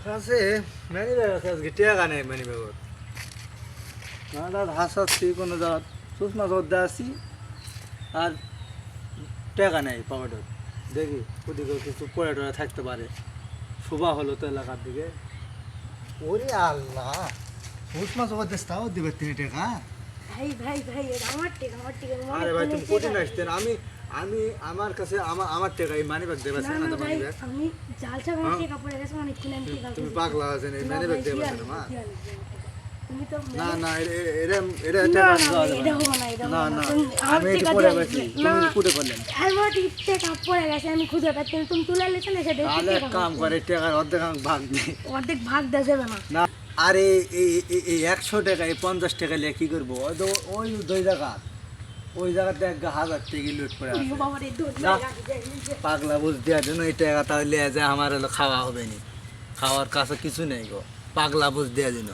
কাছে money bag আছে আজকে টাকা নেই মানি ব্যাগত না হাসাচ্ছি কোনো জায়গা সুষমা সদ্যা আছি আর টাকা নেই পকেটত দেখি ওদিকে কিছু পড়ে টড়ে থাকতে পারে শোভা হলো তো এলাকার দিকে ওরে আল্লাহ সুষমা সদ্যা তাও দিবে 3 টাকা ভাই ভাই ভাই এটা আমার টেক আরে ভাই তুমি কোটি আসতেন আমি আমি আমার কাছে আমার টাকা এই মানি ব্যাগ দেবে না না না মানি ভাই ব্যাগ আমি জালসা আমার টেক পড়ে গেছে অনেক কিনে আমি টেক তুমি পাগলা আছেন এই মানি ব্যাগ দেবে না মা তুমি তো না না এটা এটা না, টাকা না, এটা হবে না, এটা হবে না না। না তুমি আমার আমি টেকা এটা পড়ে দিয়ে- গেছি না, তুমি কুটে করলেন আমার টেক পড়ে গেছে আমি খুঁজে পাচ্ছি না। তুমি তুলে লেছো না সেটা তাহলে এক কাম করে টাকার অর্ধেক আমি ভাগ নেই অর্ধেক ভাগ দেওয়া যাবে না না আরে এই 100 টাকা এই 50 টাকা নিয়ে কি করবো ওই তো ওই 2 টাকা ওই জায়গাতে 1000 টাকা লুট করে আছে বাবা রে দুধ না। লাগে যায় নিচে। পাগলা বুঝ দেওয়ার জন্য এই টাকা তাহলে যে আমার হলো খাওয়া হবে না খাওয়ার কাছে কিছু নেই গো পাগলা বুঝ দেওয়ার জন্য